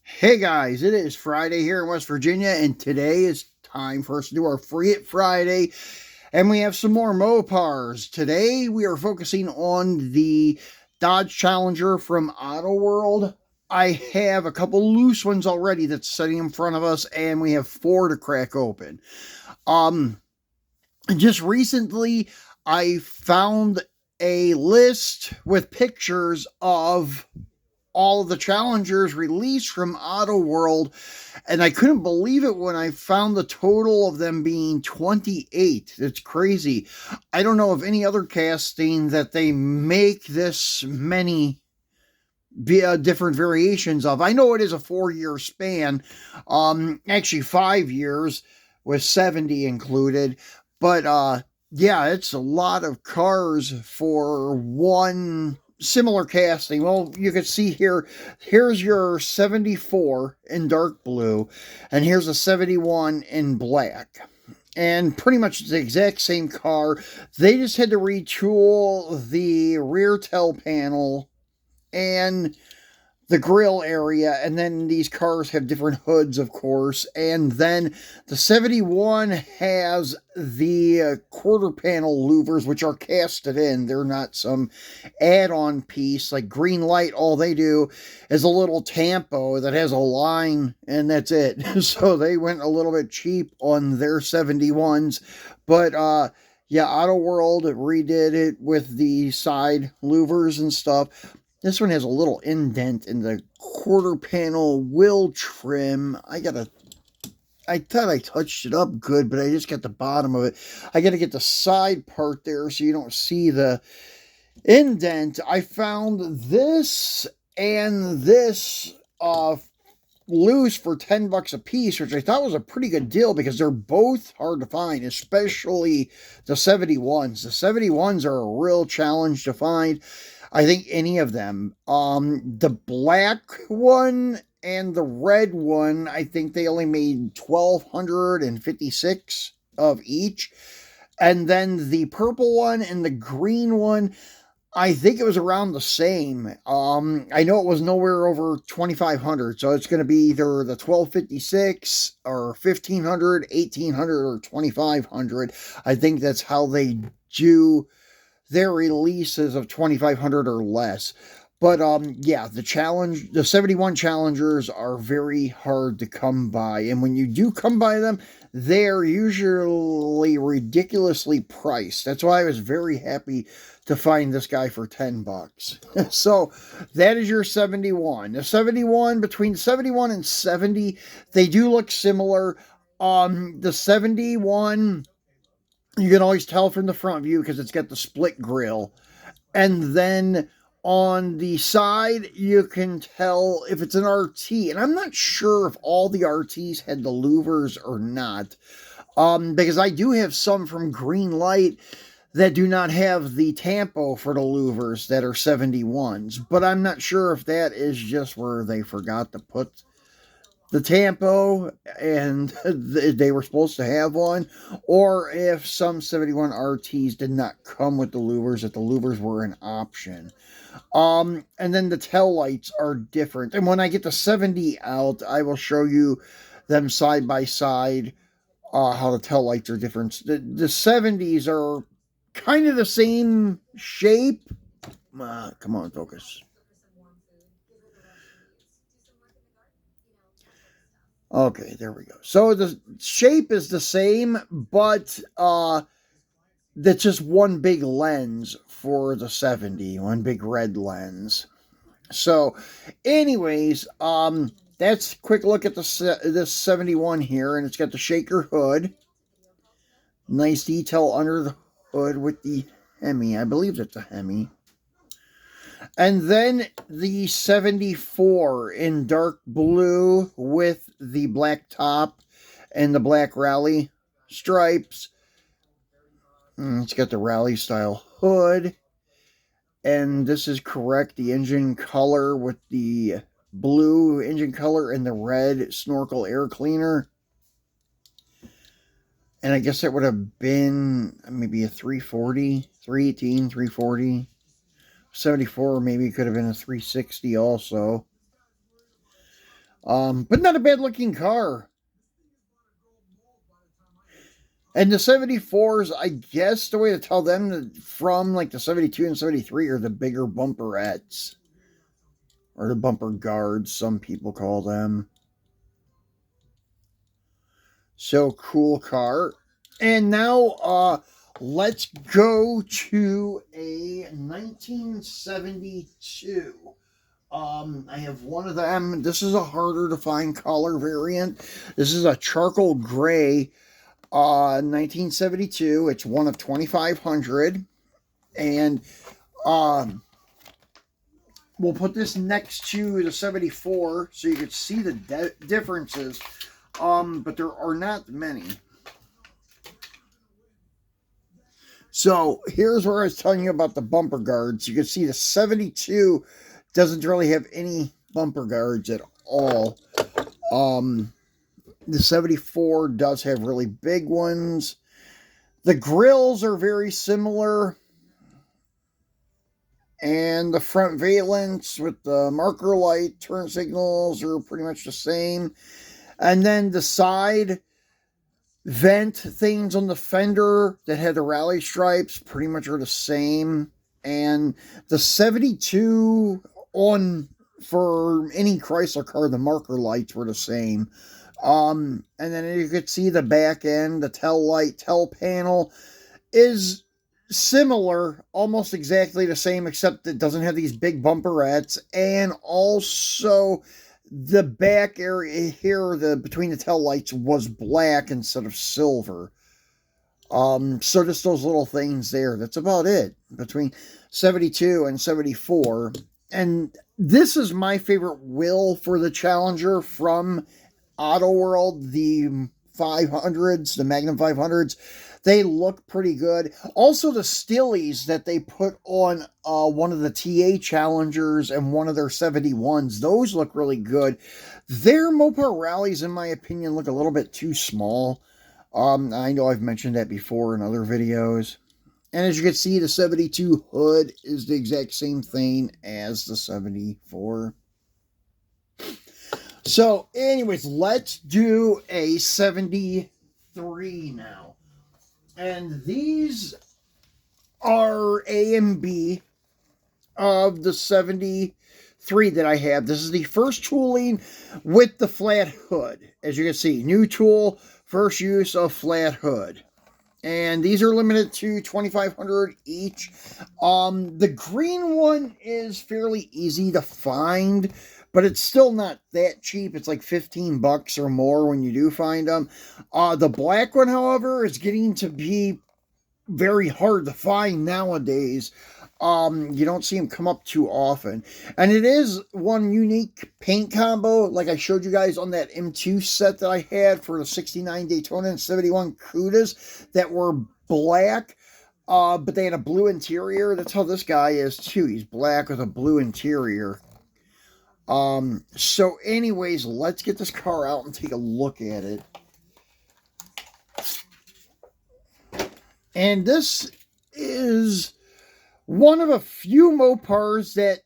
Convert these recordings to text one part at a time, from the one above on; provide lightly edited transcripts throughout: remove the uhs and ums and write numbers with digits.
Hey guys, it is Friday here in West Virginia, and today is time for us to do our Free It Friday, and we have some more Mopars. Today we are focusing on the Dodge Challenger from Autoworld. I have a couple loose ones already that's sitting in front of us, and we have four to crack open. Um, just recently I found a list with pictures of all of the challengers released from Autoworld, and I couldn't believe it when I found the total of them being 28. It's crazy. I don't know of any other casting that they make this many different variations of. I know it is a 4-year span, actually 5 years with 70 included, but yeah, it's a lot of cars for one similar casting. Well, you can see here, here's your 74 in dark blue, and here's a 71 in black. And pretty much the exact same car. They just had to retool the rear tail panel and the grill area, and then these cars have different hoods, of course, and then the 71 has the quarter panel louvers, which are casted in. They're not some add-on piece like green light. All they do is a little tampo that has a line, and that's it. So they went a little bit cheap on their 71s, but yeah, Autoworld redid it with the side louvers and stuff. This one has a little indent in the quarter panel wheel trim. I thought I touched it up good, but I just got the bottom of it. I got to get the side part there so you don't see the indent. I found this and this loose for $10 a piece, which I thought was a pretty good deal because they're both hard to find, especially the 71s. The 71s are a real challenge to find. I think any of them. The black one and the red one, I think they only made 1,256 of each. And then the purple one and the green one, I think it was around the same. I know it was nowhere over 2,500, so it's going to be either the 1,256 or 1,500, 1,800, or 2,500. I think that's how they do their releases of 2,500 or less. But yeah, the 71 challengers are very hard to come by, and when you do come by them, they're usually ridiculously priced. That's why I was very happy to find this guy for $10. So that is your 71. The 71, between 71 and 70, they do look similar. The 71, you can always tell from the front view because it's got the split grill. And then on the side, you can tell if it's an RT. And I'm not sure if all the RTs had the louvers or not. Because I do have some from Green Light that do not have the tampo for the louvers that are 71s. But I'm not sure if that is just where they forgot to put the tampo and they were supposed to have one, or if some 71 RTs did not come with the louvers, that the louvers were an option. And then the tail lights are different. And when I get the 70 out, I will show you them side by side, how the tail lights are different. The 70s are kind of the same shape. Come on, focus. Okay, there we go. So the shape is the same, but that's just one big lens for the 70, one big red lens. So, anyways, that's a quick look at this 71 here, and it's got the shaker hood. Nice detail under the hood with the Hemi. I believe it's a Hemi. And then the 74 in dark blue with the black top and the black rally stripes. It's got the rally style hood. And this is correct. The engine color with the blue engine color and the red snorkel air cleaner. And I guess that would have been maybe a 340, 318, 340. 74 maybe could have been a 360 also. But not a bad looking car. And the 74s, I guess the way to tell them from like the 72 and 73 are the bigger bumperettes. Or the bumper guards, some people call them. So cool car. And now let's go to a 1972. I have one of them. This is a harder to find color variant. This is a charcoal gray 1972. It's one of 2,500. And um, we'll put this next to the 74 so you can see the differences. But there are not many. So here's where I was telling you about the bumper guards. You can see the 72 doesn't really have any bumper guards at all. The 74 does have really big ones. The grills are very similar. And the front valence with the marker light, turn signals are pretty much the same. And then the side vent things on the fender that had the rally stripes pretty much are the same. And the 72 on for any Chrysler car, the marker lights were the same. And then you could see the back end, the tail light, tail panel is similar, almost exactly the same, except it doesn't have these big bumperettes. And also the back area here, between the tail lights was black instead of silver. So just those little things there. That's about it between 72 and 74. And this is my favorite wheel for the Challenger from Autoworld, the 500s, the Magnum 500s. They look pretty good. Also, the Stillies that they put on one of the TA Challengers and one of their 71s, those look really good. Their Mopar Rallies, in my opinion, look a little bit too small. I know I've mentioned that before in other videos. And as you can see, the 72 hood is the exact same thing as the 74. So, anyways, let's do a 73 now. And these are A and B of the 73 that I have. This is the first tooling with the flat hood. As you can see, new tool, first use of flat hood. And these are limited to 2,500 each. The green one is fairly easy to find, but it's still not that cheap. It's like 15 bucks or more when you do find them. The black one, however, is getting to be very hard to find nowadays. You don't see them come up too often. And it is one unique paint combo, like I showed you guys on that M2 set that I had for the 69 Daytona and 71 Cudas that were black, but they had a blue interior. That's how this guy is too. He's black with a blue interior. So anyways, let's get this car out and take a look at it. And this is one of a few Mopars that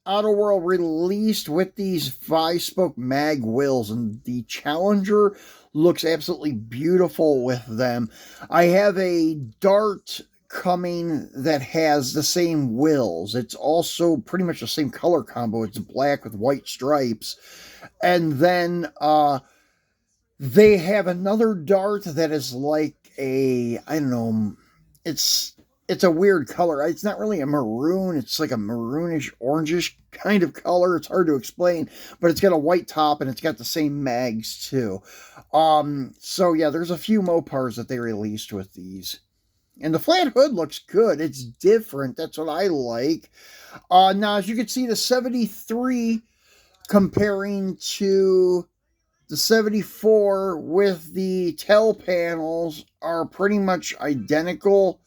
Autoworld released with these 5-spoke mag wheels, and the Challenger looks absolutely beautiful with them. I have a Dart coming that has the same wheels. It's also pretty much the same color combo. It's black with white stripes. And then they have another Dart that is like a, I don't know, it's a weird color. It's not really a maroon. It's like a maroonish, orangish kind of color. It's hard to explain, but it's got a white top and it's got the same mags too. So yeah, there's a few Mopars that they released with these. And the flat hood looks good. It's different. That's what I like. Now, as you can see, the 73 comparing to the 74 with the tail panels are pretty much identical.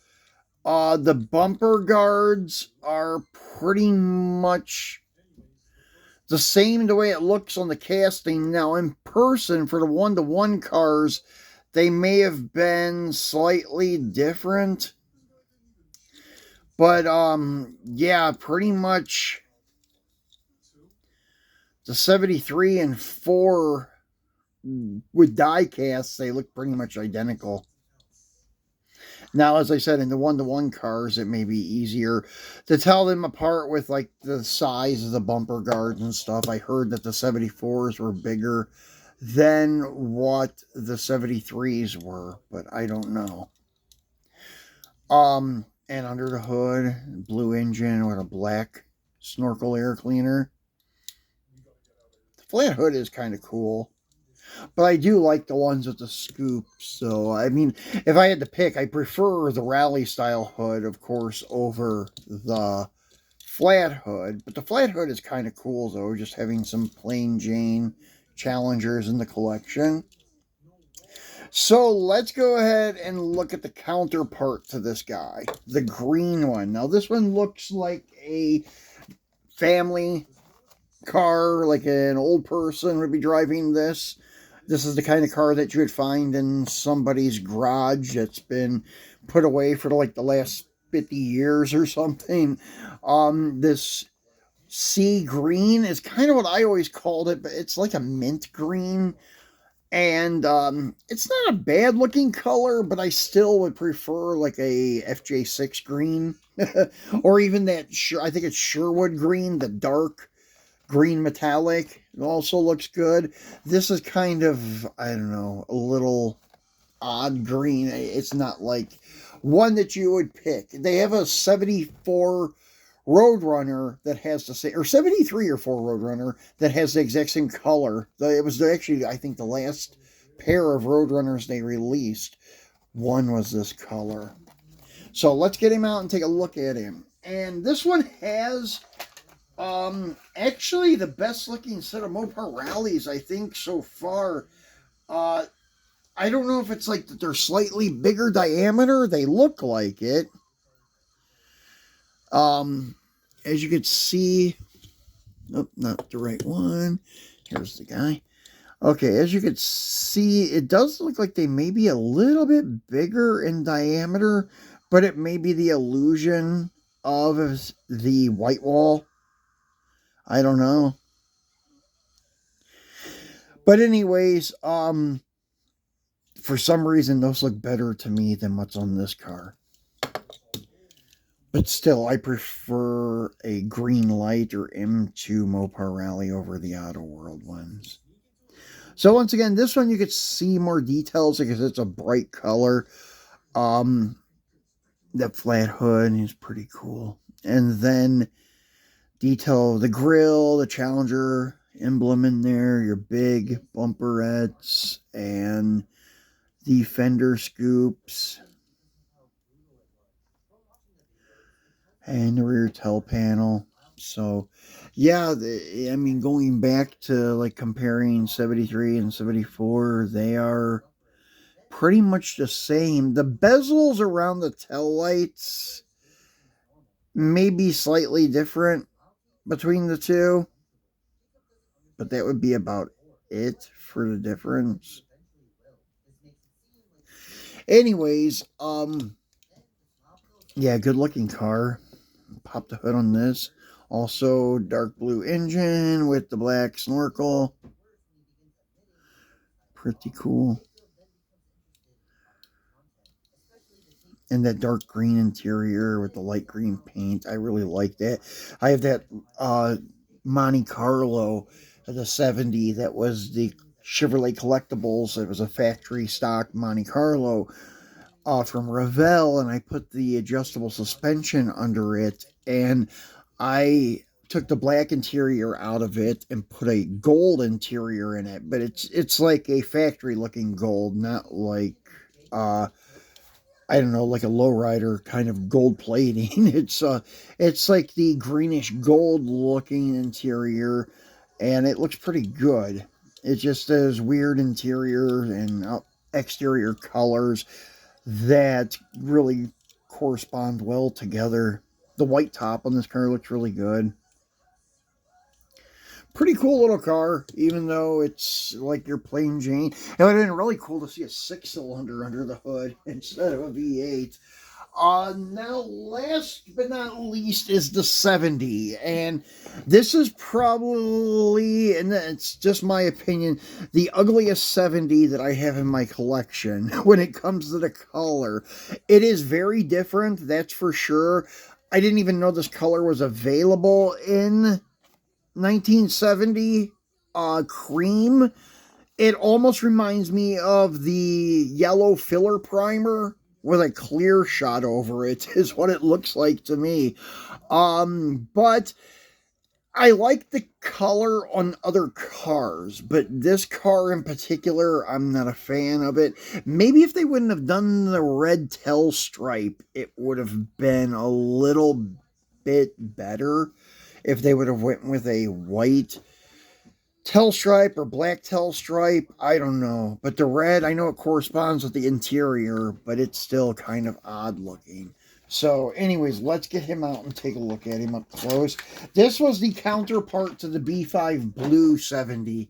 The bumper guards are pretty much the same the way it looks on the casting. Now, in person, for the one-to-one cars, they may have been slightly different. But, yeah, pretty much The 73 and 4 with die casts, they look pretty much identical. Now, as I said, in the one-to-one cars, it may be easier to tell them apart with like the size of the bumper guards and stuff. I heard that the 74s were bigger than what the 73s were, but I don't know. And under the hood, blue engine with a black snorkel air cleaner. The flat hood is kind of cool. But I do like the ones with the scoop. So, I mean, if I had to pick, I prefer the rally style hood, of course, over the flat hood. But the flat hood is kind of cool, though, just having some plain Jane Challengers in the collection. So, let's go ahead and look at the counterpart to this guy, the green one. Now, this one looks like a family car, like an old person would be driving this. This is the kind of car that you would find in somebody's garage that's been put away for like the last 50 years or something. This sea green is kind of what I always called it, but it's like a mint green. And it's not a bad looking color, but I still would prefer like a FJ6 green or even that, I think it's Sherwood green, the dark green metallic. It also looks good. This is kind of, I don't know, a little odd green. It's not like one that you would pick. They have a 74 Roadrunner that has the same, or 73 or 4 Roadrunner that has the exact same color. It was actually, I think, the last pair of Roadrunners they released. One was this color. So let's get him out and take a look at him. And this one has actually the best looking set of Mopar rallies I think so far. I don't know if it's like that they're slightly bigger diameter. They look like it. As you can see, nope, not the right one. Here's the guy. Okay, as you can see, it does look like they may be a little bit bigger in diameter, but it may be the illusion of the white wall. I don't know. But anyways, for some reason, those look better to me than what's on this car. But still, I prefer a green light or M2 Mopar Rally over the Autoworld ones. So once again, this one you could see more details because it's a bright color. That flat hood is pretty cool. And then detail the grill, the Challenger emblem in there, your big bumperettes, and the fender scoops, and the rear tail panel. So, yeah, I mean, going back to like comparing 73 and 74, they are pretty much the same. The bezels around the tail lights may be slightly different between the two, but that would be about it for the difference. Anyways, yeah, good looking car. Pop the hood on this. Also, dark blue engine with the black snorkel. Pretty cool. And that dark green interior with the light green paint. I really like that. I have that Monte Carlo, the 70, that was the Chevrolet Collectibles. It was a factory stock Monte Carlo from Revell, and I put the adjustable suspension under it, and I took the black interior out of it and put a gold interior in it, but it's like a factory looking gold, not like I don't know, like a lowrider kind of gold plating. It's like the greenish gold looking interior, and it looks pretty good. It just has weird interior and exterior colors that really correspond well together. The white top on this car looks really good. Pretty cool little car, even though it's like your plain Jane. It would have been really cool to see a 6-cylinder under the hood instead of a V8. Now, last but not least is the 70. And this is probably, and it's just my opinion, the ugliest 70 that I have in my collection when it comes to the color. It is very different, that's for sure. I didn't even know this color was available in 1970. Cream. It almost reminds me of the yellow filler primer with a clear shot over it, is what it looks like to me. But I like the color on other cars, but this car in particular, I'm not a fan of it. Maybe if they wouldn't have done the red tail stripe, it would have been a little bit better. If they would have went with a white tail stripe or black tail stripe, I don't know. But the red, I know it corresponds with the interior, but it's still kind of odd looking. So anyways, let's get him out and take a look at him up close. This was the counterpart to the B5 Blue 70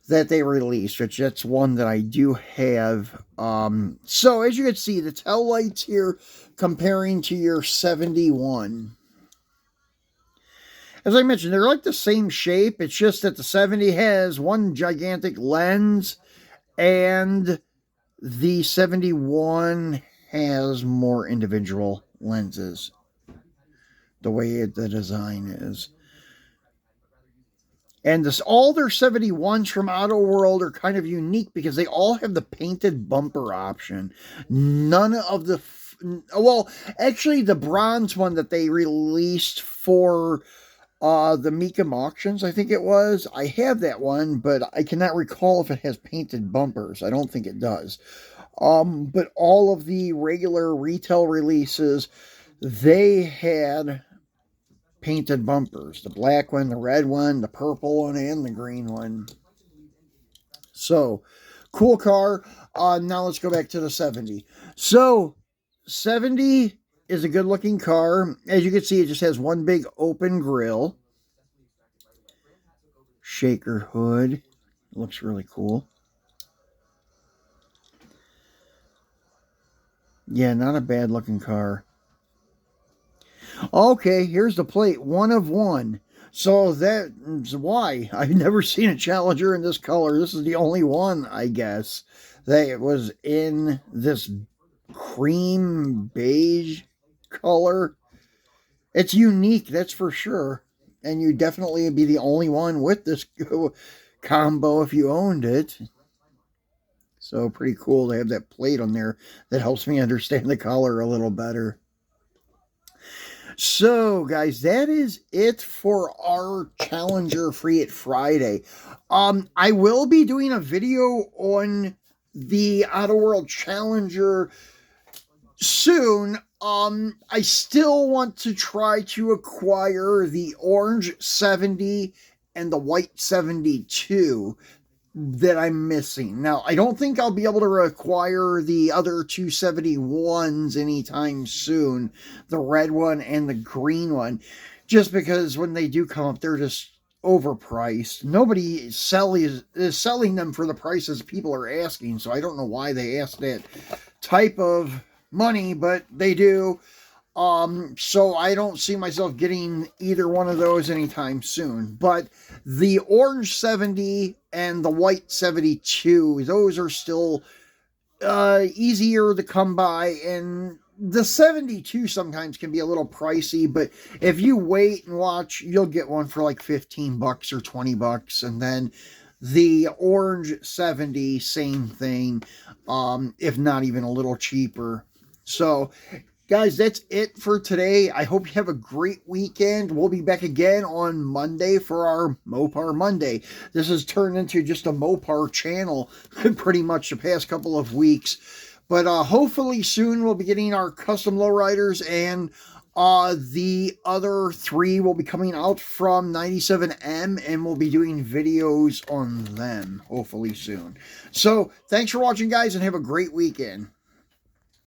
that they released, which that's one that I do have. So as you can see, the tail lights here comparing to your 71. As I mentioned, they're like the same shape. It's just that the 70 has one gigantic lens and the 71 has more individual lenses. The way the design is. And all their 71s from Autoworld are kind of unique because they all have the painted bumper option. None of the... Well, actually, the bronze one that they released for... the Mecum auctions, I think it was. I have that one, but I cannot recall if it has painted bumpers. I don't think it does. But all of the regular retail releases, they had painted bumpers. The black one, the red one, the purple one, and the green one. So, cool car. Now let's go back to the 70. So, 70 is a good looking car. As you can see, it just has one big open grille. Shaker hood. Looks really cool. Yeah, not a bad looking car. Okay, here's the plate. 1 of 1. So that's why I've never seen a Challenger in this color. This is the only one, I guess, that was in this cream beige color. It's unique, that's for sure. And you'd definitely be the only one with this combo if you owned it. So pretty cool to have that plate on there that helps me understand the color a little better. So, guys, that is it for our Challenger Free It Friday. I will be doing a video on the Autoworld Challenger soon. I still want to try to acquire the orange 70 and the white 72 that I'm missing. Now, I don't think I'll be able to acquire the other 271s anytime soon, the red one and the green one, just because when they do come up, they're just overpriced. Nobody is selling them for the prices people are asking, so I don't know why they ask that type of money, but they do. So I don't see myself getting either one of those anytime soon. But the orange 70 and the white 72, those are still easier to come by. And the 72 sometimes can be a little pricey, but if you wait and watch, you'll get one for like 15 bucks or 20 bucks. And then the orange 70, same thing, if not even a little cheaper. So, guys, that's it for today. I hope you have a great weekend. We'll be back again on Monday for our Mopar Monday. This has turned into just a Mopar channel pretty much the past couple of weeks. But hopefully soon we'll be getting our custom lowriders, and the other 3 will be coming out from 97M, and we'll be doing videos on them hopefully soon. So, thanks for watching, guys, and have a great weekend.